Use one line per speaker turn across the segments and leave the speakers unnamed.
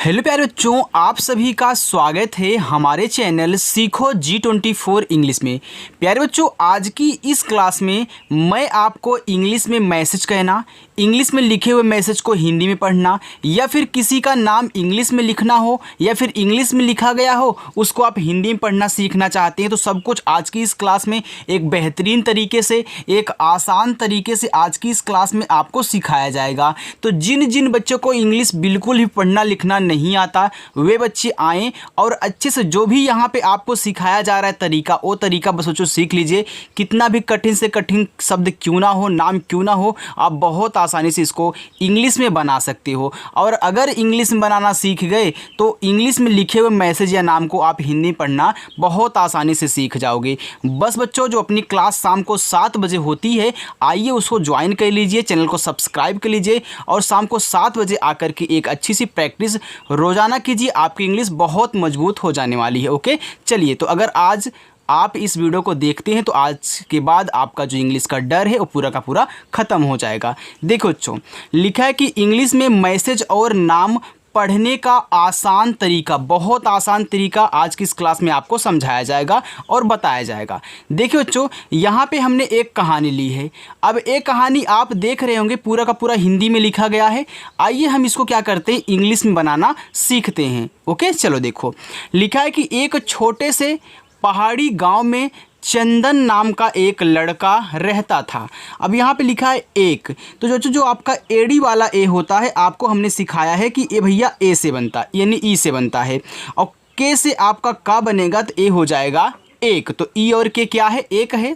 Hello प्यारे बच्चों, आप सभी का स्वागत है हमारे चैनल सीखो G24 इंग्लिश में। प्यारे बच्चों, आज की इस क्लास में मैं आपको इंग्लिश में मैसेज कहना, इंग्लिश में लिखे हुए मैसेज को हिंदी में पढ़ना, या फिर किसी का नाम इंग्लिश में लिखना हो या फिर इंग्लिश में लिखा गया हो उसको आप हिंदी में पढ़ना सीखना चाहते हैं तो सब कुछ आज की इस क्लास में एक बेहतरीन तरीके से, एक आसान तरीके से आज की इस क्लास में आपको सिखाया जाएगा। तो जिन जिन बच्चों को इंग्लिश बिल्कुल भी पढ़ना लिखना नहीं आता वे बच्चे आएँ और अच्छे से जो भी यहाँ पे आपको सिखाया जा रहा है तरीका, वो तरीका बस बच्चों सीख लीजिए। कितना भी कठिन से कठिन शब्द क्यों ना हो, नाम क्यों ना हो, आप बहुत आसानी से इसको इंग्लिश में बना सकते हो। और अगर इंग्लिश में बनाना सीख गए तो इंग्लिश में लिखे हुए मैसेज या नाम को आप हिंदी पढ़ना बहुत आसानी से सीख जाओगे। बस बच्चों, जो अपनी क्लास शाम को 7 बजे होती है, आइए उसको ज्वाइन कर लीजिए, चैनल को सब्सक्राइब कर लीजिए और शाम को 7 बजे आकर के एक अच्छी सी प्रैक्टिस रोज़ाना कीजिए। आपकी इंग्लिश बहुत मजबूत हो जाने वाली है। ओके, चलिए, तो अगर आज आप इस वीडियो को देखते हैं तो आज के बाद आपका जो इंग्लिश का डर है वो पूरा का पूरा ख़त्म हो जाएगा। देखो बच्चों, लिखा है कि इंग्लिश में मैसेज और नाम पढ़ने का आसान तरीका, बहुत आसान तरीका आज की इस क्लास में आपको समझाया जाएगा और बताया जाएगा। देखिए बच्चों, यहाँ पे हमने एक कहानी ली है। अब एक कहानी आप देख रहे होंगे पूरा का पूरा हिंदी में लिखा गया है। आइए हम इसको क्या करते हैं, इंग्लिश में बनाना सीखते हैं। ओके, चलो देखो, लिखा है कि एक छोटे से पहाड़ी गांव में चंदन नाम का एक लड़का रहता था। अब यहाँ पे लिखा है एक, तो जो आपका एडी वाला ए होता है आपको हमने सिखाया है कि ए भैया ए से बनता है, यानी ई से बनता है, और के से आपका का बनेगा तो ए हो जाएगा एक। तो ई और के क्या है, एक है।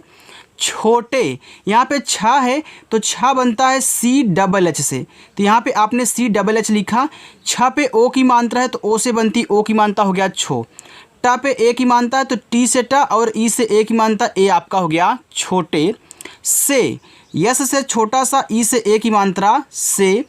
छोटे, यहाँ पे छा है तो छा बनता है सी डबल एच से, तो यहाँ पे आपने सी डबल एच लिखा। छा पे ओ की मात्रा है तो ओ से बनती, ओ की मात्रा हो गया छो। टा पे ए की मानता है तो टी से टा और ई से ए की मानता, ए आपका हो गया छोटे। से, यस से छोटा सा, ई से ए की मात्रा से।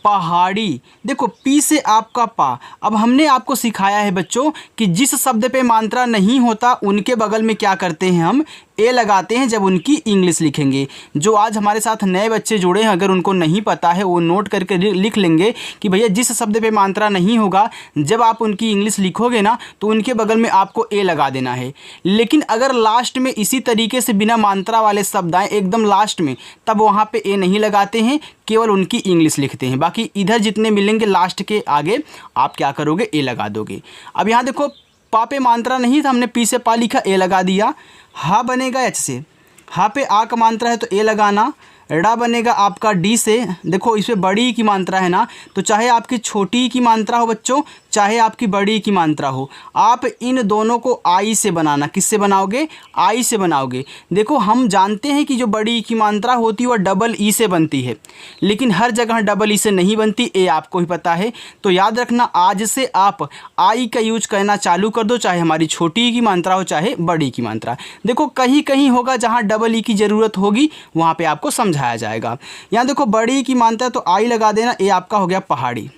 पहाड़ी, देखो पी से आपका पा। अब हमने आपको सिखाया है बच्चों कि जिस शब्द पे मात्रा नहीं होता उनके बगल में क्या करते हैं, हम ए लगाते हैं जब उनकी इंग्लिश लिखेंगे। जो आज हमारे साथ नए बच्चे जुड़े हैं, अगर उनको नहीं पता है वो नोट करके लिख लेंगे कि भैया जिस शब्द पे मात्रा नहीं होगा जब आप उनकी इंग्लिश लिखोगे ना तो उनके बगल में आपको ए लगा देना है। लेकिन अगर लास्ट में इसी तरीके से बिना मात्रा वाले शब्द आए एकदम लास्ट में, तब वहाँ पे ए नहीं लगाते हैं, केवल उनकी इंग्लिश लिखते हैं। बाकी इधर जितने मिलेंगे लास्ट के आगे आप क्या करोगे, ए लगा दोगे। अब यहाँ देखो, पा पे मात्रा नहीं था, हमने पी से पा लिखा, ए लगा दिया। हा बनेगा एच से, हा पे आ का मात्रा है तो ए लगाना। ड़ा बनेगा आपका डी से, देखो इस पर बड़ी की मात्रा है ना, तो चाहे आपकी छोटी की मात्रा हो बच्चों, चाहे आपकी बड़ी की मात्रा हो, आप इन दोनों को आई से बनाना। किससे बनाओगे, आई से बनाओगे। देखो हम जानते हैं कि जो बड़ी की मात्रा होती है वह डबल ई से बनती है, लेकिन हर जगह डबल ई से नहीं बनती, ए आपको ही पता है। तो याद रखना, आज से आप आई का यूज करना चालू कर दो, चाहे हमारी छोटी की मात्रा हो चाहे बड़ी की मात्रा। देखो कहीं कहीं होगा जहाँ डबल ई की ज़रूरत होगी वहाँ पर आपको समझाया जाएगा। यहाँ देखो बड़ी की मात्रा तो आई लगा देना, ए आपका हो गया पहाड़ी।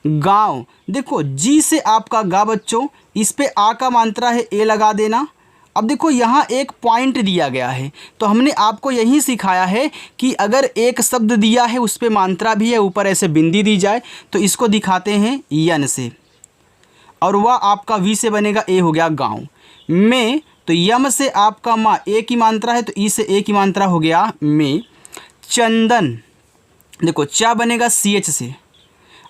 गांव, देखो जी से आपका गा बच्चों, इस पे आ का मात्रा है, ए लगा देना। अब देखो यहाँ एक पॉइंट दिया गया है, तो हमने आपको यही सिखाया है कि अगर एक शब्द दिया है उस पे मात्रा भी है, ऊपर ऐसे बिंदी दी जाए तो इसको दिखाते हैं यन से, और वह आपका वी से बनेगा, ए हो गया गाँव। में, तो यम से आपका माँ, ए की मात्रा है तो ई से ए की मात्रा हो गया में। चंदन, देखो चा बनेगा सी एच से।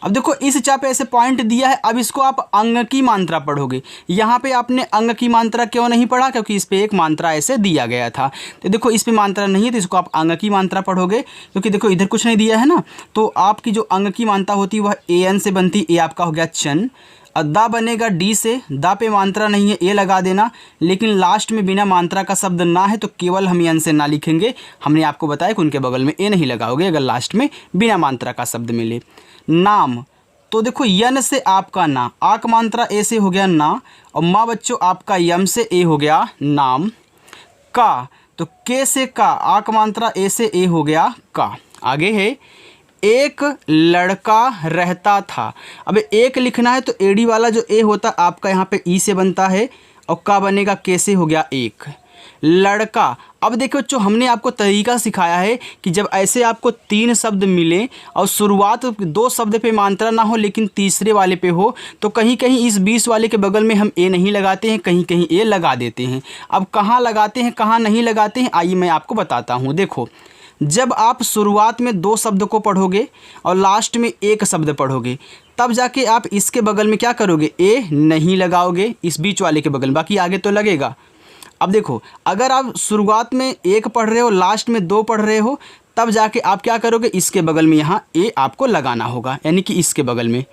अब देखो इस चा पे ऐसे पॉइंट दिया है, अब इसको आप अंग की मात्रा पढ़ोगे। यहाँ पे आपने अंग की मात्रा क्यों नहीं पढ़ा, क्योंकि इस पे एक मात्रा ऐसे दिया गया था। तो देखो इस पे मात्रा नहीं है तो इसको आप अंग की मात्रा पढ़ोगे, क्योंकि देखो इधर कुछ नहीं दिया है ना, तो आपकी जो अंग की मात्रा होती है वह ए एन से बनती, ए आपका हो गया चन। दा बनेगा डी से, दा पे मात्रा नहीं है, ए लगा देना। लेकिन लास्ट में बिना मात्रा का शब्द ना है तो केवल हम यन से ना लिखेंगे। हमने आपको बताया कि उनके बगल में ए नहीं लगाओगे अगर लास्ट में बिना मात्रा का शब्द मिले। नाम, तो देखो यन से आपका ना, आक मात्रा ए से हो गया ना, और माँ बच्चों आपका यम से ए हो गया नाम। का, तो के से का, आक मात्रा ए से ए हो गया का। आगे है एक लड़का रहता था। अब एक लिखना है तो एडी वाला जो ए होता आपका यहाँ पे ई से बनता है, और का बनेगा के से हो गया एक। लड़का। अब देखो बच्चों, हमने आपको तरीका सिखाया है कि जब ऐसे आपको 3 शब्द मिले और शुरुआत 2 शब्द पे मात्रा ना हो लेकिन तीसरे वाले पे हो, तो कहीं कहीं इस 20 वाले के बगल में हम ए नहीं लगाते हैं, कहीं कहीं ए लगा देते हैं। अब कहाँ लगाते हैं कहाँ नहीं लगाते हैं, आइए मैं आपको बताता हूँ। देखो, जब आप शुरुआत में 2 शब्द को पढ़ोगे और लास्ट में 1 शब्द पढ़ोगे, तब जाके आप इसके बगल में क्या करोगे, ए नहीं लगाओगे इस बीच वाले के बगल में, बाकी आगे तो लगेगा। अब देखो, अगर आप शुरुआत में 1 पढ़ रहे हो, लास्ट में 2 पढ़ रहे हो, तब जाके आप क्या करोगे, इसके बगल में यहाँ ए आपको लगाना होगा, यानी कि इसके बगल में।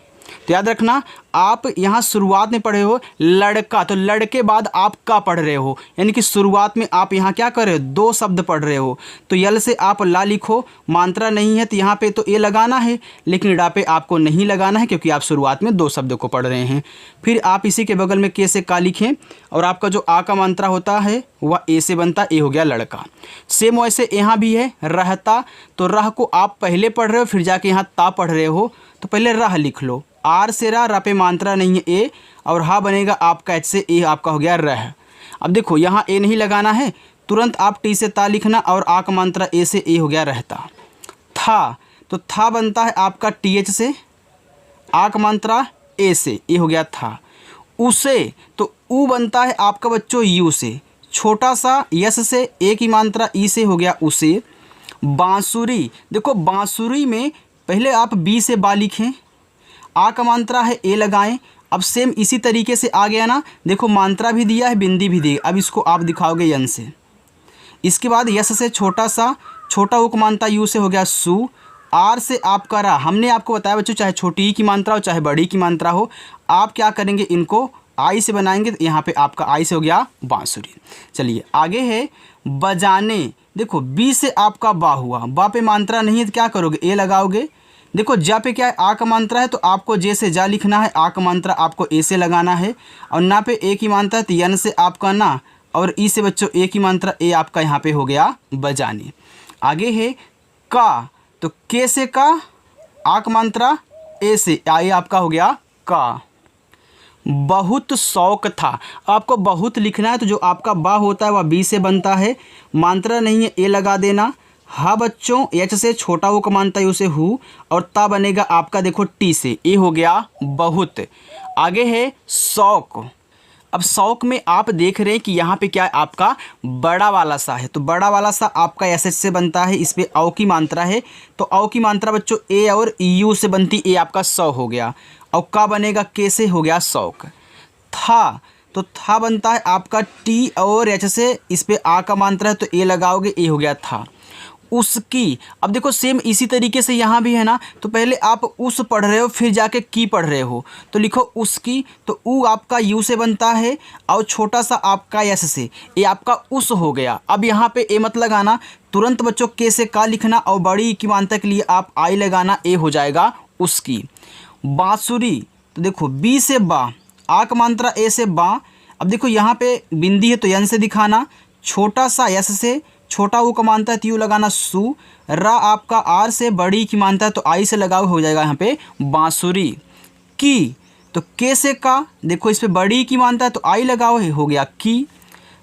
तो याद रखना, आप यहाँ शुरुआत में पढ़े हो लड़का, तो लड़के बाद आप का पढ़ रहे हो, यानी कि शुरुआत में आप यहाँ क्या कर रहे हो, 2 शब्द पढ़ रहे हो, तो यल से आप ला लिखो। मात्रा नहीं है तो यहाँ पे तो ए लगाना है, लेकिन डा पे आपको नहीं लगाना है क्योंकि आप शुरुआत में 2 शब्द को पढ़ रहे हैं। फिर आप इसी के बगल में के से का लिखें, और आपका जो आ का मात्रा होता है वह ए से बनता, ए हो गया लड़का। सेम वैसे यहाँ भी है रहता, तो रह को आप पहले पढ़ रहे हो, फिर जाके यहाँ ता पढ़ रहे हो, तो पहले रह लिख लो। आर से रा पे मात्रा नहीं है ए, और हा बनेगा आपका एच से ए, आपका हो गया रह। अब देखो, यहाँ ए नहीं लगाना है, तुरंत आप टी से ता लिखना, और आ का मात्रा ए से ए हो गया रहता। था, तो था बनता है आपका टी एच से, आ का मात्रा ए से, ए हो गया था। उसे, तो ऊ बनता है आपका बच्चों यू से, छोटा सा यस से, ए की मात्रा ई से, हो गया उसे। बांसुरी, देखो बांसुरी में पहले आप बी से बा लिखें, आ का मात्रा है ए लगाएं। अब सेम इसी तरीके से आ गया ना, देखो मात्रा भी दिया है, बिंदी भी दी। अब इसको आप दिखाओगे यन से, इसके बाद यस से छोटा सा, छोटा ऊ का मात्रा यू से, हो गया सु। आर से आपका रा, हमने आपको बताया बच्चों, चाहे छोटी की मात्रा हो चाहे बड़ी की मात्रा हो, आप क्या करेंगे, इनको आई से बनाएंगे, तो यहाँ पे आपका आई से हो गया बांसुरी। चलिए आगे है बजाने। देखो बी से आपका बा हुआ, बा पे मात्रा नहीं है तो क्या करोगे, ए लगाओगे। देखो जा पे क्या है, आ का मात्रा है, तो आपको जे से जा लिखना है, आ का मात्रा आपको ए से लगाना है, और ना पे ए की मात्रा है तो यन से आपका ना, और ई से बच्चों ए की मात्रा ए, आपका यहाँ पे हो गया बजाने। आगे है का, तो के से का, आ का मात्रा ए से, आई आपका हो गया का। बहुत शौक था, आपको बहुत लिखना है, तो जो आपका बा होता है वह बी से बनता है, मात्रा नहीं है ए लगा देना। हा बच्चों एच से, छोटा वो का मानता है उसे हु, और ता बनेगा आपका देखो टी से, ए हो गया बहुत। आगे है शौक। अब शौक में आप देख रहे हैं कि यहाँ पे क्या है, आपका बड़ा वाला सा है, तो बड़ा वाला सा आपका एस एच से बनता है, इस पे औ की मात्रा है, तो औ की मात्रा बच्चों ए और यू से बनती, ए आपका 100 हो गया, और का बनेगा के से, हो गया शौक। था, तो था बनता है आपका टी और एच से, इस पे आ का मात्रा है तो ए लगाओगे, ए हो गया था। उसकी, अब देखो सेम इसी तरीके से यहाँ भी है ना, तो पहले आप उस पढ़ रहे हो, फिर जाके की पढ़ रहे हो, तो लिखो उसकी, तो ऊ आपका यू से बनता है, और छोटा सा आपका यस से, ये आपका उस हो गया। अब यहाँ पे ए मत लगाना, तुरंत बच्चों के से का लिखना, और बड़ी की मात्रा के लिए आप आई लगाना, ए हो जाएगा उसकी। बांसुरी, तो देखो बी से बा, आ का मात्रा ए से बा। अब देखो यहाँ पे बिंदी है तो यन से दिखाना, छोटा सा यस से, छोटा ऊ का मानता है तो यू लगाना सु। रा आपका आर से, बड़ी की मानता है तो आई से लगाओ, हो जाएगा यहाँ पे बांसुरी। की, तो के से का, देखो इस पे बड़ी की मानता है तो आई लगाओ, हो गया की।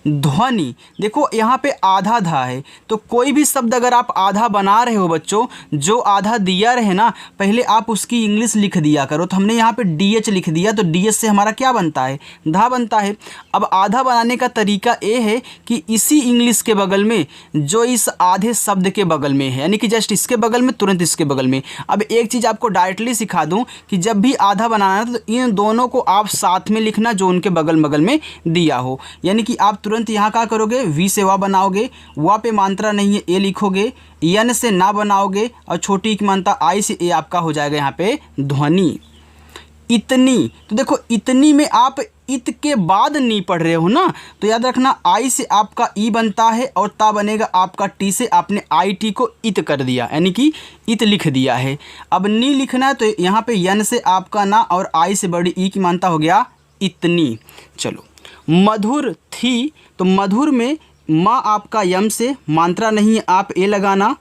ध्वनि, देखो यहाँ पे आधा धा है, तो कोई भी शब्द अगर आप आधा बना रहे हो बच्चों, जो आधा दिया रहे ना, पहले आप उसकी इंग्लिश लिख दिया करो। तो हमने यहाँ पे डी एच लिख दिया, तो डी एच से हमारा क्या बनता है, धा बनता है। अब आधा बनाने का तरीका ये है कि इसी इंग्लिश के बगल में जो इस आधे शब्द के बगल में है, यानी कि जस्ट इसके बगल में, तुरंत इसके बगल में। अब एक चीज़ आपको डायरेक्टली सिखा दूँ कि जब भी आधा बनाना है तो इन दोनों को आप साथ में लिखना जो उनके बगल बगल में दिया हो, यानी कि आप तुरंत यहाँ क्या करोगे, वी से वा बनाओगे, वा पे मात्रा नहीं है ए लिखोगे, यन से ना बनाओगे, और छोटी की मात्रा आई से, ए आपका हो जाएगा यहाँ पे ध्वनि। इतनी, तो देखो इतनी में आप इत के बाद नी पढ़ रहे हो ना, तो याद रखना आई से आपका ई बनता है, और ता बनेगा आपका टी से, आपने आई टी को इत कर दिया, यानी कि इत लिख दिया है। अब नी लिखना है तो यहाँ पे यन से आपका ना, और आई से बड़ी ई की मात्रा हो गया इतनी। चलो मधुर थी, तो मधुर में माँ आपका यम से, मात्रा नहीं है आप ए लगाना,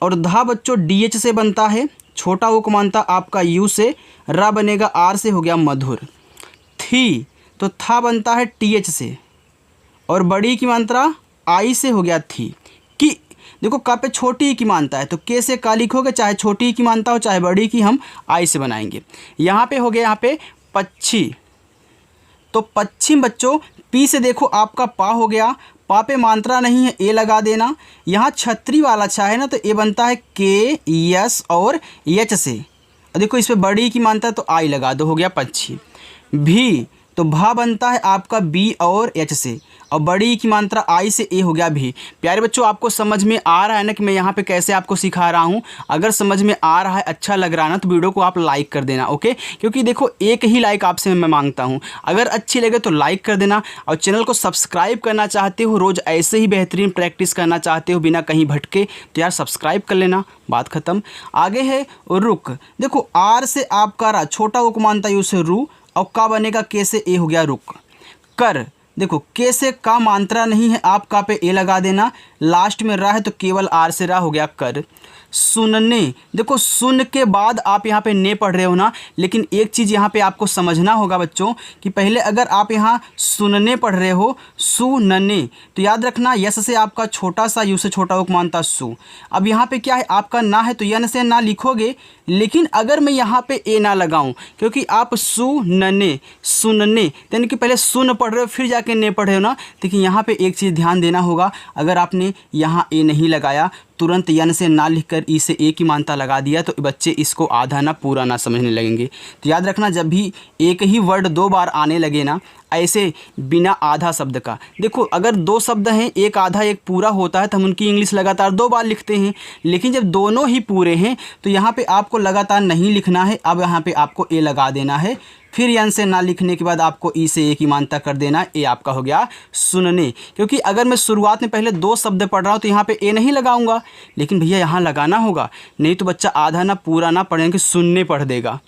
और धा बच्चों डी एच से बनता है, छोटा वो को मानता आपका यू से, रा बनेगा आर से, हो गया मधुर। थी, तो था बनता है टी एच से, और बड़ी की मात्रा आई से हो गया थी। कि देखो क पे छोटी ई की मानता है तो के से का लिखोगे, चाहे छोटी ई की मानता हो चाहे बड़ी की, हम आई से बनाएंगे। यहाँ पे हो गया यहाँ पे पक्षी, तो पश्चिम बच्चों पी से देखो आपका पा हो गया, पा पे मात्रा नहीं है ए लगा देना। यहाँ छतरी वाला छा है ना तो ए बनता है के यस और एच से, देखो इस पे बड़ी की मानता है तो आई लगा दो, हो गया पक्षी। भी तो भा बनता है आपका बी और एच से, और बड़ी की मात्रा आई से, ए हो गया भी। प्यारे बच्चों आपको समझ में आ रहा है ना कि मैं यहाँ पे कैसे आपको सिखा रहा हूँ? अगर समझ में आ रहा है, अच्छा लग रहा है ना, तो वीडियो को आप लाइक कर देना, ओके? क्योंकि देखो एक ही लाइक आपसे मैं मांगता हूँ, अगर अच्छी लगे तो लाइक कर देना, और चैनल को सब्सक्राइब करना चाहते हो, रोज़ ऐसे ही बेहतरीन प्रैक्टिस करना चाहते हो बिना कहीं भटके, तो यार सब्सक्राइब कर लेना। बात ख़त्म। आगे है रुक, देखो आर से आपका रा, छोटा उक मानता है उसे रू, और का बनेगा के से, ए हो गया रुक। कर, देखो के से का मात्रा नहीं है, आप का पे ए लगा देना, लास्ट में रा है तो केवल आर से रा, हो गया कर। सुनने, देखो सुन के बाद आप यहाँ पे ने पढ़ रहे हो ना, लेकिन एक चीज़ यहाँ पे आपको समझना होगा बच्चों कि पहले अगर आप यहाँ सुनने पढ़ रहे हो, सुनने, तो याद रखना यस से आपका छोटा सा, यू से छोटा उक मानता सु। अब यहाँ पे क्या है आपका ना है तो यन से ना लिखोगे, लेकिन अगर मैं यहाँ पे ए ना लगाऊं, क्योंकि आप सुनने, सुनने यानी कि पहले सुन पढ़ रहे हो फिर जाके ने पढ़ रहे हो ना, लेकिन यहाँ पे एक चीज़ ध्यान देना होगा, अगर आपने यहाँ ए नहीं लगाया, तुरंत यन से ना लिखकर ई से ए की मानता लगा दिया, तो बच्चे इसको आधा ना पूरा ना समझने लगेंगे। तो याद रखना जब भी एक ही वर्ड दो बार आने लगे ना, ऐसे बिना आधा शब्द का, देखो अगर दो शब्द हैं, एक आधा एक पूरा होता है तो हम उनकी इंग्लिश लगातार दो बार लिखते हैं, लेकिन जब दोनों ही पूरे हैं तो यहाँ पे आपको लगातार नहीं लिखना है। अब यहाँ पे आपको ए लगा देना है, फिर यन से ना लिखने के बाद आपको ई से ए की मानता कर देना, ए आपका हो गया सुनने। क्योंकि अगर मैं शुरुआत में पहले दो शब्द पढ़ रहा हूँ तो यहाँ पे ए नहीं लगाऊंगा, लेकिन भैया यहाँ लगाना होगा, नहीं तो बच्चा आधा ना पूरा ना पढ़ेंगे, सुनने पढ़ देगा।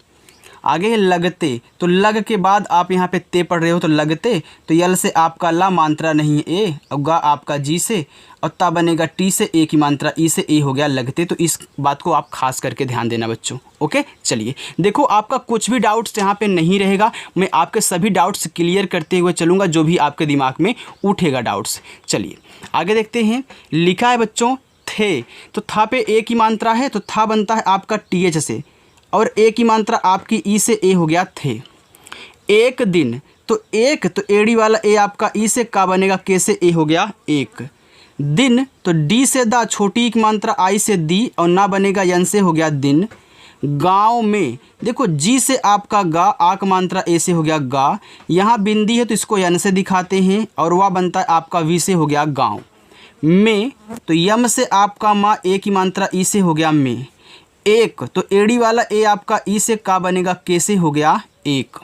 आगे है लगते, तो लग के बाद आप यहाँ पे ते पढ़ रहे हो तो लगते, तो यल से आपका ला मात्रा नहीं है ए, और गा आपका जी से, और ता बनेगा टी से, ए की मात्रा ई से, ए हो गया लगते। तो इस बात को आप खास करके ध्यान देना बच्चों, ओके? चलिए देखो आपका कुछ भी डाउट्स यहाँ पे नहीं रहेगा, मैं आपके सभी डाउट्स क्लियर करते हुए चलूँगा, जो भी आपके दिमाग में उठेगा डाउट्स। चलिए आगे देखते हैं। लिखा है बच्चों थे, तो था पे ए की मात्रा है तो था बनता है आपका टी एच से, और ए की मात्रा आपकी ई से, ए हो गया थे। एक दिन, तो एक तो एड़ी वाला ए आपका ई से, का बनेगा के से, ए हो गया एक। दिन तो डी से दा, छोटी ई की मात्रा आई से दी, और ना बनेगा यन से, हो गया दिन। गांव में, देखो जी से आपका गा, आ का मात्रा ए से, हो गया गा। यहाँ बिंदी है तो इसको यन से दिखाते हैं, और वह बनता है आपका वी से, हो गया गाँव। में तो यम से आपका माँ, ए की मात्रा ई से, हो गया में। एक तो एड़ी वाला ए आपका ई से, का बनेगा के से, हो गया एक।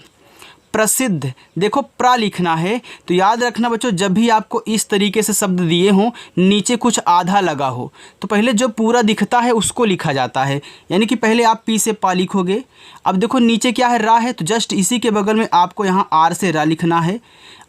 प्रसिद्ध, देखो प्रा लिखना है, तो याद रखना बच्चों जब भी आपको इस तरीके से शब्द दिए हों, नीचे कुछ आधा लगा हो, तो पहले जो पूरा दिखता है उसको लिखा जाता है, यानी कि पहले आप पी से पा लिखोगे। अब देखो नीचे क्या है, रा है, तो जस्ट इसी के बगल में आपको यहाँ आर से रा लिखना है।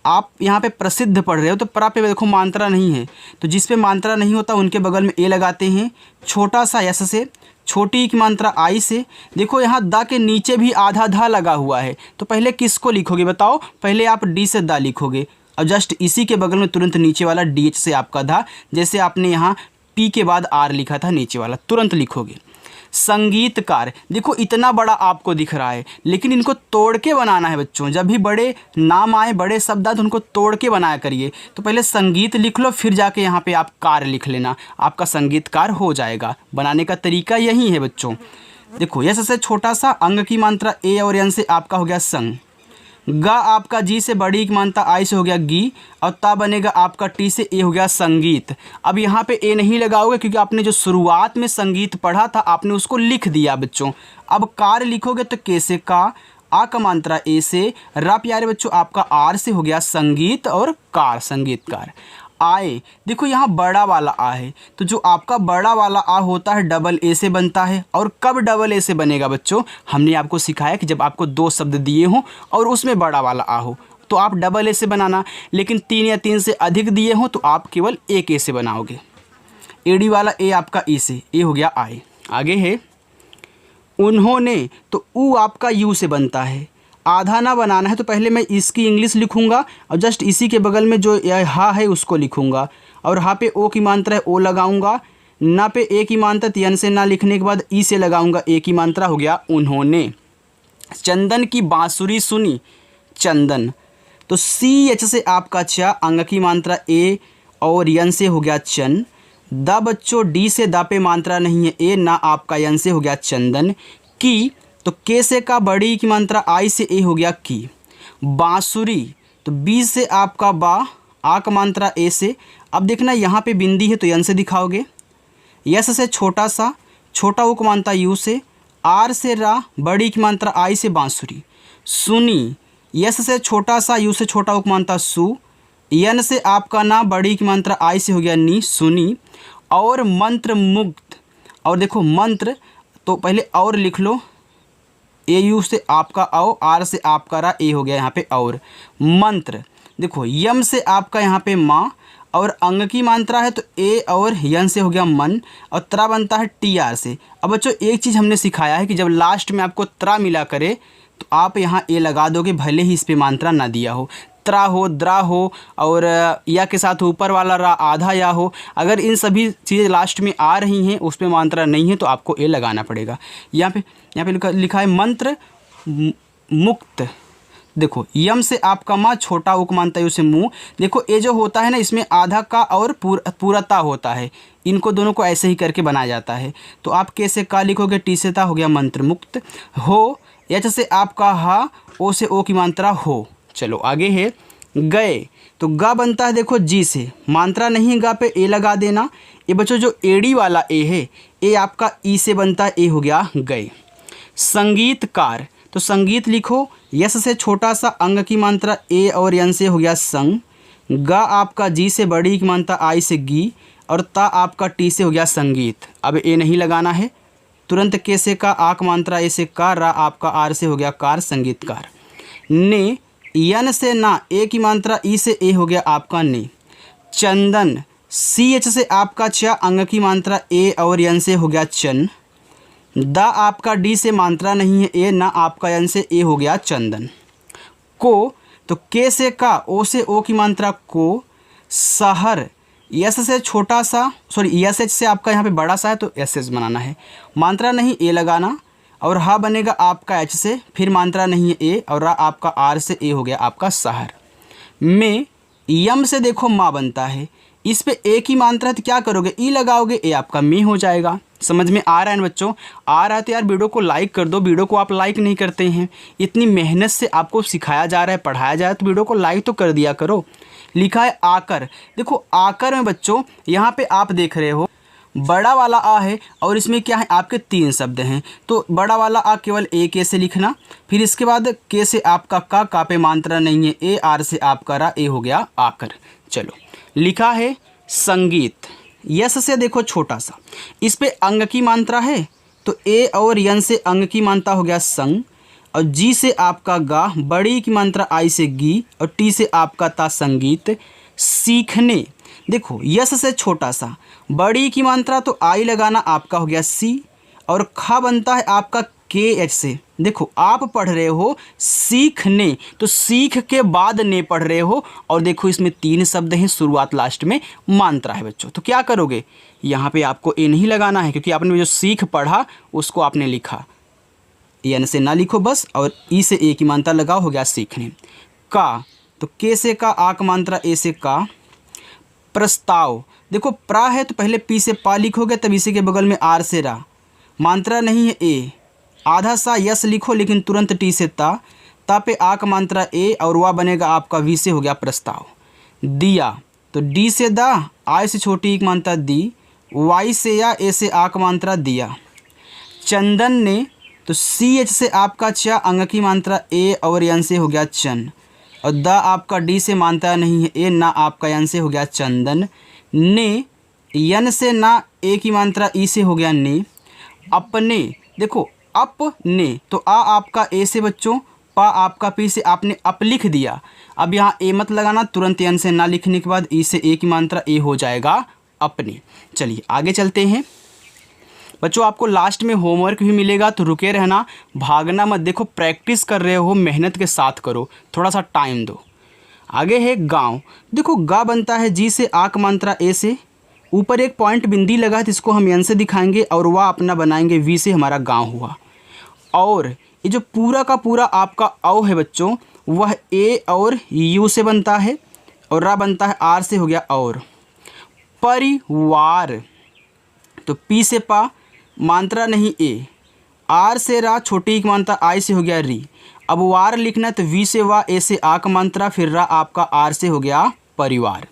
आप यहाँ पे प्रसिद्ध पढ़ रहे हो तो प्रा पे देखो मात्रा नहीं है, तो जिस पे मात्रा नहीं होता उनके बगल में ए लगाते हैं, छोटा सा यस से, छोटी की मात्रा आई से। देखो यहाँ दा के नीचे भी आधा धा लगा हुआ है, तो पहले किसको लिखोगे बताओ? पहले आप डी से दा लिखोगे, और जस्ट इसी के बगल में तुरंत नीचे वाला डी एच से आपका धा, जैसे आपने यहाँ पी के बाद आर लिखा था, नीचे वाला तुरंत लिखोगे। संगीतकार, देखो इतना बड़ा आपको दिख रहा है, लेकिन इनको तोड़ के बनाना है बच्चों। जब भी बड़े नाम आए, बड़े शब्द आए, तो उनको तोड़ के बनाया करिए। तो पहले संगीत लिख लो, फिर जाके यहाँ पे आप कार लिख लेना, आपका संगीतकार हो जाएगा। बनाने का तरीका यही है बच्चों। देखो यह सबसे छोटा सा, अंग की मात्रा ए और एन से आपका हो गया संग। गा आपका जी से, बड़ी की मात्रा आई से, हो गया गी, और ता बनेगा आपका टी से, ए हो गया संगीत। अब यहाँ पे ए नहीं लगाओगे क्योंकि आपने जो शुरुआत में संगीत पढ़ा था आपने उसको लिख दिया बच्चों। अब कार लिखोगे तो के से का, आ का मात्रा ए से, रा प्यारे बच्चों आपका आर से, हो गया संगीत, और कार संगीतकार। आए, देखो यहाँ बड़ा वाला आ है, तो जो आपका बड़ा वाला आ होता है डबल ए से बनता है। और कब डबल ए से बनेगा बच्चों? हमने आपको सिखाया कि जब आपको दो शब्द दिए हों और उसमें बड़ा वाला आ हो तो आप डबल ए से बनाना, लेकिन 3 या 3 से अधिक दिए हों तो आप केवल एक ए से बनाओगे। एडी वाला ए आपका ई से, ए हो गया आए। आगे है उन्होंने, तो ऊ आपका यू से बनता है। आधा ना बनाना है तो पहले मैं इसकी इंग्लिश लिखूंगा और जस्ट इसी के बगल में जो हा है उसको लिखूंगा, और हा पे ओ की मात्रा है ओ लगाऊंगा, ना पे ए की मात्रा यन से ना लिखने के बाद ई से लगाऊंगा ए की मात्रा, हो गया उन्होंने। चंदन की बांसुरी सुनी, चंदन। तो सी एच से आपका चा, अंग की मात्रा ए और यन से हो गया चन। द बच्चों डी से दा पे मात्रा नहीं है ए, ना आपका यन से हो गया चंदन। की, तो के से का बड़ी की मात्रा आई से ए हो गया की। बांसुरी, तो बी से आपका बा, आ का मात्रा ए से। अब देखना यहाँ पे बिंदी है तो यन से दिखाओगे। यस से छोटा सा, छोटा उ का मात्रा यू से। आर से रा, बड़ी की मात्रा आई से बांसुरी। सुनी, यस से छोटा सा, यू से छोटा उ का मात्रा सु। यन से आपका ना, बड़ी की मात्रा आई से हो गया नी, सुनी। और मंत्र मुक्त, और देखो मंत्र तो पहले और लिख लो, ए यू से आपका औ, आर से आपका रा, ए हो गया यहाँ पे और। मंत्र, देखो यम से आपका यहाँ पे माँ, और अंग की मात्रा है तो ए और यन से हो गया मन, और त्रा बनता है टी आर से। अब बच्चों एक चीज़ हमने सिखाया है कि जब लास्ट में आपको त्रा मिला करे तो आप यहाँ ए लगा दोगे, भले ही इस पे मात्रा ना दिया हो। त्रा हो, द्रा हो, और या के साथ ऊपर वाला रा आधा या हो, अगर इन सभी चीज़ें लास्ट में आ रही हैं उस पे मात्रा नहीं है तो आपको ए लगाना पड़ेगा। यहाँ पे लिखा है मंत्र मुक्त। देखो यम से आपका माँ, छोटा उक मानता है उसे मुँह। देखो ये जो होता है ना, इसमें आधा का और पूरता होता है, इनको दोनों को ऐसे ही करके बनाया जाता है। तो आप के से का लिखोगे, टी से ता हो गया मंत्र मुक्त। हो, एच से आपका हा, ओ से ओ की मात्रा हो। चलो आगे है गए, तो गा बनता है देखो जी से, मात्रा नहीं गा पे ए लगा देना। ये बच्चों जो एड़ी वाला ए है, ए आपका ई से बनता है, ए हो गया गए। संगीतकार, तो संगीत लिखो, यस से छोटा सा, अंग की मात्रा ए और यन से हो गया संग। गा आपका जी से, बड़ी की मात्रा आई से गी, और ता आपका टी से हो गया संगीत। अब ए नहीं लगाना है, तुरंत के से का, आक मात्रा ए से का, रा आपका आर से हो गया कार, संगीतकार। ने, यन से ना, ए की मात्रा ई से ए हो गया आपका ने। चंदन, सी एच से आपका चा, अंग की मात्रा ए और यन से हो गया चन। द आपका डी से मात्रा नहीं है ए, ना आपका यन से ए हो गया चंदन। को, तो के से का, ओ से ओ की मात्रा को। शहर, यस से छोटा सा, सॉरी यस एच से आपका यहाँ पे बड़ा सा है तो एस एच बनाना है, मात्रा नहीं ए लगाना। और हा बनेगा आपका एच से, फिर मात्रा नहीं है ए, और रा आपका आर से, ए हो गया आपका शहर। में, यम से देखो माँ बनता है, इस पे ए की मात्रा है तो क्या करोगे, ई लगाओगे, ए आपका में हो जाएगा। समझ में आ रहा है बच्चों? आ रहा है तो यार वीडियो को लाइक कर दो। वीडियो को आप लाइक नहीं करते हैं, इतनी मेहनत से आपको सिखाया जा रहा है, पढ़ाया जा रहा है, तो वीडियो को लाइक तो कर दिया करो। लिखा है आकर, देखो आकर में बच्चों यहाँ पे आप देख रहे हो बड़ा वाला आ है, और इसमें क्या है आपके 3 शब्द हैं, तो बड़ा वाला आ केवल ए के से लिखना। फिर इसके बाद के से आपका का पे मात्रा नहीं है ए, आर से आपका रा, ए हो गया आकर। चलो लिखा है संगीत, यस से देखो छोटा सा, इस पे अंग की मात्रा है तो ए और यन से अंग की मात्रा हो गया संग, और जी से आपका गा, बड़ी की मात्रा आई से गी, और टी से आपका ता संगीत। सीखने, देखो यस से छोटा सा, बड़ी की मात्रा तो आई लगाना, आपका हो गया सी, और खा बनता है आपका के एच से। देखो आप पढ़ रहे हो सीखने, तो सीख के बाद ने पढ़ रहे हो, और देखो इसमें 3 शब्द हैं, शुरुआत लास्ट में मात्रा है बच्चों। तो क्या करोगे, यहाँ पे आपको ए नहीं लगाना है, क्योंकि आपने जो सीख पढ़ा उसको आपने लिखा, एन से ना लिखो बस, और ई से ए की मात्रा लगाओ, हो गया सीखने। का, तो के से का, आक मात्रा ए से का। प्रस्ताव, देखो प्रा है तो पहले पी से पा लिखोगे, तब इसी के बगल में आर से रा, मात्रा नहीं है ए, आधा सा यस लिखो लेकिन तुरंत टी से ता पे आक मात्रा ए, और वह बनेगा आपका वी से हो गया प्रस्ताव। दिया, तो डी से दा, आई से छोटी एक मात्रा दी, वाई से या, ए से आक मात्रा दिया। चंदन ने, तो सी एच से आपका चा, अंग की मात्रा ए और यन से हो गया चन, और द आपका डी से मात्रा नहीं है ए, ना आपका यन से हो गया चंदन। ने, यन से ना, ए की मात्रा ई से हो गया ने। अपने, देखो अपने, तो आ आपका ए से बच्चों, पा आपका पी से, आपने अप लिख दिया। अब यहाँ ए मत लगाना, तुरंत यन से ना लिखने के बाद ई से ए की मात्रा ए हो जाएगा अपने। चलिए आगे चलते हैं बच्चों, आपको लास्ट में होमवर्क भी मिलेगा, तो रुके रहना, भागना मत। देखो प्रैक्टिस कर रहे हो, मेहनत के साथ करो, थोड़ा सा टाइम दो। आगे है गांव। देखो गा बनता है जी से, आ का मात्रा ए से, ऊपर एक पॉइंट बिंदी लगा है तो इसको हम एन से दिखाएंगे और वाह अपना बनाएंगे वी से, हमारा गांव हुआ। और ये जो पूरा का पूरा आपका औ है बच्चों, वह ए और यू से बनता है और रा बनता है आर से, हो गया और। परिवार, तो पी से पा, मात्रा नहीं ए, आर से रा, छोटी की मात्रा आई से, हो गया री। अब वार लिखना है तो वी से वा, ए से आ का मात्रा, फिर रा आपका आर से, हो गया परिवार।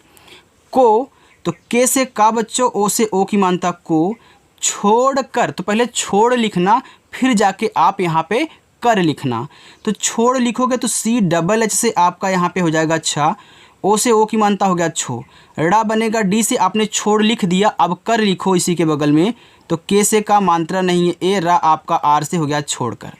को, तो के से का बच्चों, ओ से ओ की मात्रा को, छोड़कर, तो पहले छोड़ लिखना फिर जाके आप यहाँ पे कर लिखना। तो छोड़ लिखोगे तो सी डबल एच से आपका यहाँ पे हो जाएगा अच्छा, ओ से ओ की मात्रा हो गया छो, ड़ा बनेगा डी से, आपने छोड़ लिख दिया, अब कर लिखो इसी के बगल में, तो के से का मात्रा नहीं है ए, रा आपका आर से, हो गया छोड़कर।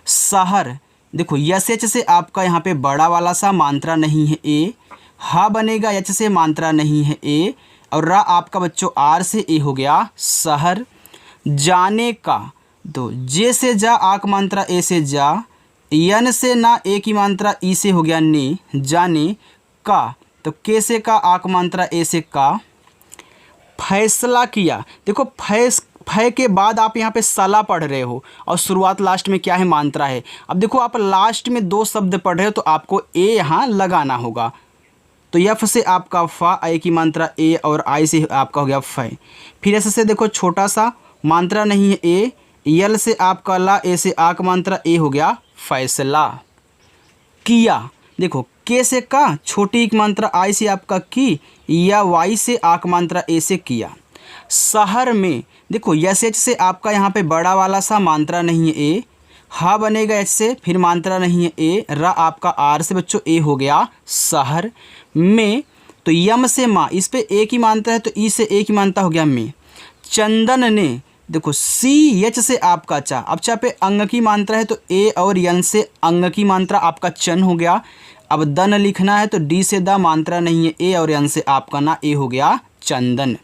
शहर, देखो यस एच से आपका यहाँ पे बड़ा वाला सा मात्रा नहीं है ए, हा बनेगा एच से, मात्रा नहीं है ए, और रा आपका बच्चों आर से, ए हो गया शहर। जाने का, तो जे से जा, आ का मात्रा ए से जा, यन से ना, ए की मात्रा ई से, हो गया ने, जाने का, तो के से का, आ का मात्रा ए से का। फैसला किया, देखो फै के बाद आप यहाँ पे सला पढ़ रहे हो और शुरुआत लास्ट में क्या है, मात्रा है। अब देखो आप लास्ट में दो शब्द पढ़ रहे हो तो आपको ए यहाँ लगाना होगा। तो यफ से आपका फा, ए की मात्रा ए, और आई से आपका हो गया फै। फिर ऐसे से देखो छोटा सा मात्रा नहीं है ए, यल से आपका ला, ए से आ का मात्रा, ए हो गया फैसला। किया, देखो के से का, छोटी एक मात्रा आई से आपका की, या वाई से आ का मात्रा ए से किया। शहर में, देखो यस एच से आपका यहाँ पे बड़ा वाला सा मात्रा नहीं है ए, हा बनेगा एच से, फिर मात्रा नहीं है ए, रा आपका आर से बच्चों, ए हो गया शहर। में, तो यम से माँ, इस पे ए की मात्रा है तो ई से ए की मात्रा हो गया में। चंदन ने, देखो सी एच से आपका चा, अब चा पे अंग की मात्रा है तो ए, और यन से अंग की मात्रा आपका चन हो गया। अब दन लिखना है तो डी से दा, मात्रा नहीं है ए, और यन से आपका ना, ए हो गया चंदन।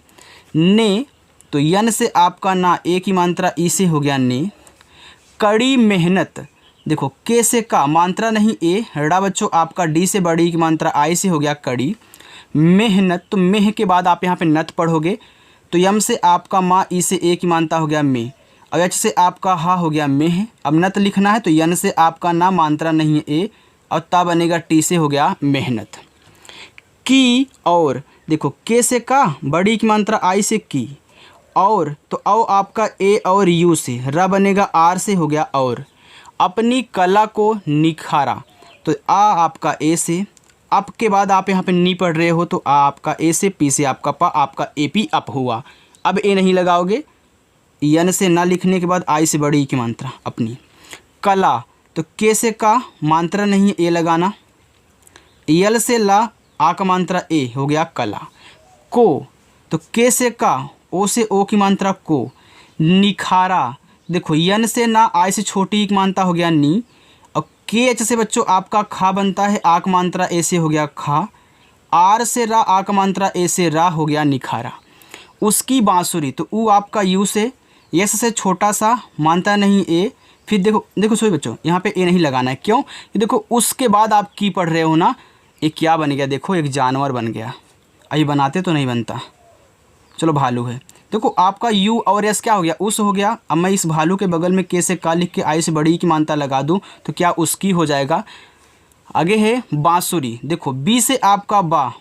ने, तो यन से आपका ना, ए की मात्रा ई से, हो गया ने। कड़ी मेहनत, देखो के से का, मात्रा नहीं ए, ड़ा बच्चों आपका डी से बड़ी की मात्रा आई से, हो गया कड़ी। मेहनत, तो मेह के बाद आप यहाँ पे नत पढ़ोगे तो यम से आपका माँ, ई से ए की मात्रा हो गया में, और एच से आपका हा, हो गया मेह। अब नत लिखना है तो यन से आपका ना, मात्रा नहीं है ए, और ता बनेगा टी से, हो गया मेहनत। की, और देखो के से का, बड़ी की मात्रा आई से की, और तो औ आपका ए और यू से, रा बनेगा आर से, हो गया और। अपनी कला को निखारा, तो आ आपका ए से, अप के बाद आप यहाँ पे नी पढ़ रहे हो तो आ आपका ए से, पी से आपका पा, आपका ए पी अप हुआ। अब ए नहीं लगाओगे, यन से ना लिखने के बाद आई से बड़ी की मात्रा अपनी। कला, तो के से का, मात्रा नहीं है ए लगाना, यल से ला, आ का मात्रा ए, हो गया कला। को, तो के से का, ओ से ओ की मात्रा को, निखारा, देखो यन से ना, आई से छोटी की मात्रा हो गया नी, और के एच से बच्चों आपका खा बनता है, आ का मात्रा ए से, हो गया खा। आर से रा, आ का मात्रा ए से रा, हो गया निखारा। उसकी बांसुरी, तो ऊ आपका यू से, यस से छोटा सा, मात्रा नहीं ए, फिर देखो सॉरी बच्चों यहाँ पे ए नहीं लगाना है, क्यों, ये देखो उसके बाद आप की पढ़ रहे हो ना, ये क्या बन गया, देखो एक जानवर बन गया। अभी बनाते तो नहीं बनता, चलो भालू है। देखो आपका यू और एस क्या हो गया, उस हो गया। अब मैं इस भालू के बगल में के से का लिख के आई से बड़ी की मात्रा लगा दूं तो क्या उसकी हो जाएगा। आगे है बांसुरी, देखो बी से आपका बा,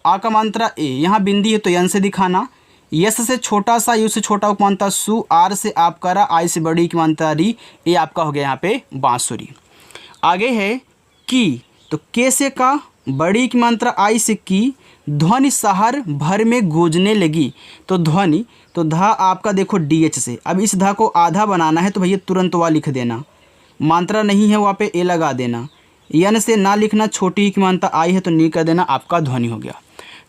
आ का मात्रा ए, यहाँ बिंदी है तो यन से दिखाना, यस से छोटा सा, यू से छोटा की मात्रा सु, आर से आपका रा, आई से बड़ी की मात्रा री, ये आपका हो गया यहाँ पे बांसुरी। आगे है की, तो के से का, बड़ी की मात्रा आई से की, ध्वनि शहर भर में गूंजने लगी, तो ध्वनि, तो धा आपका देखो डी एच से, अब इस धा को आधा बनाना है तो भैया तुरंत वह लिख देना, मात्रा नहीं है वहाँ पे ए लगा देना, यन से ना लिखना, छोटी की मात्रा आई है तो नी कर देना, आपका ध्वनि हो गया।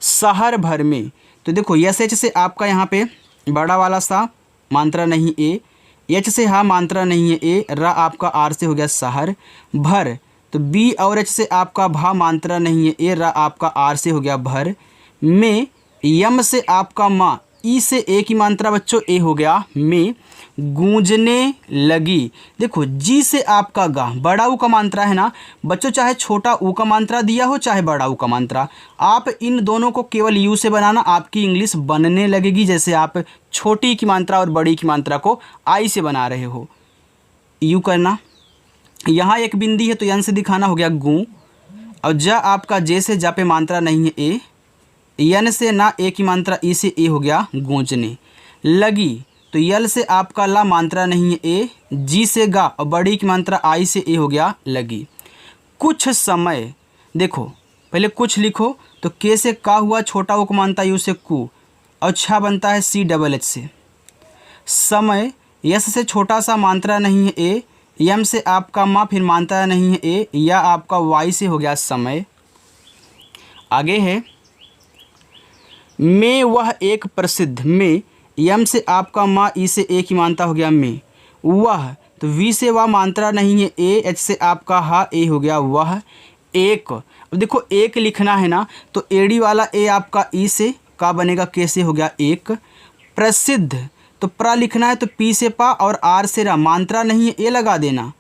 शहर भर में, तो देखो यस एच से आपका यहाँ पे बड़ा वाला सा, मात्रा नहीं ए, एच से हाँ मात्रा नहीं है ए, रा आपका आर से, हो गया शहर। भर, तो बी और एच से आपका भा, मात्रा नहीं है ए, रा आपका आर से, हो गया भर। में, यम से आपका माँ, ई से ए की मात्रा बच्चों ए, हो गया में। गूंजने लगी। देखो जी से आपका गा, बड़ा ऊ का मात्रा है ना बच्चों, चाहे छोटा ऊ का मात्रा दिया हो चाहे बड़ा ऊ का मात्रा, आप इन दोनों को केवल यू से बनाना, आपकी इंग्लिश बनने लगेगी। जैसे आप छोटी की मात्रा और बड़ी की मात्रा को आई से बना रहे हो, यू करना। यहाँ एक बिंदी है तो यन से दिखाना, हो गया गूं। और जा आपका जे से जा पे मात्रा नहीं है ए, यन से ना ए की मात्रा ई से ए, हो गया गूंजने लगी। तो यल से आपका ला मात्रा नहीं है ए, जी से गा और बड़ी की मात्रा आई से ए, हो गया लगी। कुछ समय, देखो पहले कुछ लिखो तो के से का हुआ, छोटा वो को मानता यू से कु, और छा बनता है सी डबल एच से। समय, यस से छोटा सा मात्रा नहीं है ए, यम से आपका माँ फिर मात्रा नहीं है ए, या आपका वाई से, हो गया समय। आगे है में, वह एक प्रसिद्ध, में यम से आपका माँ ई से ए की मात्रा, हो गया में। वह, तो वी से वह मात्रा नहीं है ए, एच से आपका हा ए, हो गया वह एक। अब देखो एक लिखना है ना तो एडी वाला ए आपका ई से का बनेगा के से, हो गया एक। प्रसिद्ध, तो प्रा लिखना है तो पी से पा और आर से रा, मात्रा नहीं है ए लगा देना।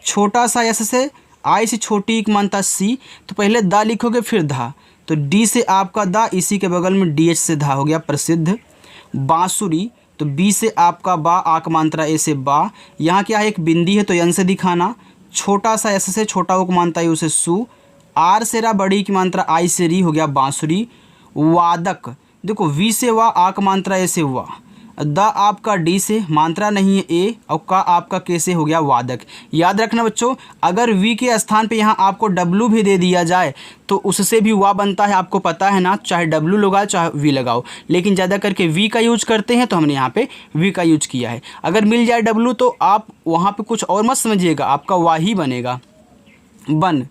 छोटा सा एस से आई से छोटी एक मात्रा सी, तो पहले दा लिखोगे फिर धा, तो डी से आपका दा, इसी के बगल में डी एच से धा, हो गया प्रसिद्ध। बांसुरी, तो बी से आपका बा, आक मात्रा ए से बा, यहाँ क्या है एक बिंदी है तो यन से दिखाना। छोटा सा एस से छोटा उक मात्रा यू से सु, आर से रा, बड़ी की मात्रा आई से री, हो गया बांसुरी। वादक, देखो वी से वा, आक मात्रा ए से वा, द आपका डी से मात्रा नहीं है ए, और का आपका के से, हो गया वादक। याद रखना बच्चों, अगर वी के स्थान पे यहाँ आपको डब्लू भी दे दिया जाए तो उससे भी वा बनता है, आपको पता है ना, चाहे डब्लू लगाओ चाहे वी लगाओ, लेकिन ज़्यादा करके वी का यूज करते हैं तो हमने यहाँ पे वी का यूज किया है। अगर मिल जाए डब्लू तो आप वहाँ पे कुछ और मत समझिएगा, आपका वा ही बनेगा। बन,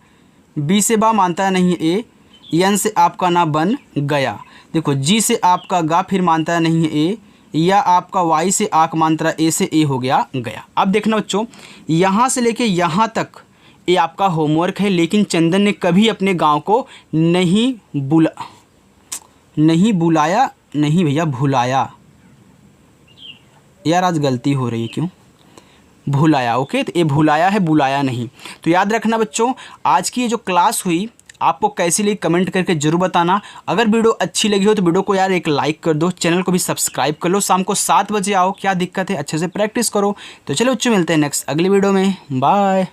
बी से बा मात्रा नहीं है ए, यन से आपका ना बन गया। देखो जी से आपका गा फिर मात्रा नहीं है ए, या आपका वाई से आक मात्रा ए से ए, हो गया गया। अब देखना बच्चों, यहाँ से लेके यहाँ तक ये आपका होमवर्क है, लेकिन चंदन ने कभी अपने गांव को नहीं बुलाया, नहीं भैया भुलाया, यार आज गलती हो रही है, क्यों भुलाया, ओके, तो ये भुलाया है, बुलाया नहीं। तो याद रखना बच्चों, आज की ये जो क्लास हुई आपको कैसी लगी कमेंट करके जरूर बताना। अगर वीडियो अच्छी लगी हो तो वीडियो को यार एक लाइक कर दो, चैनल को भी सब्सक्राइब कर लो। शाम को 7 बजे आओ, क्या दिक्कत है, अच्छे से प्रैक्टिस करो। तो चलो बच्चों मिलते हैं नेक्स्ट अगली वीडियो में, बाय।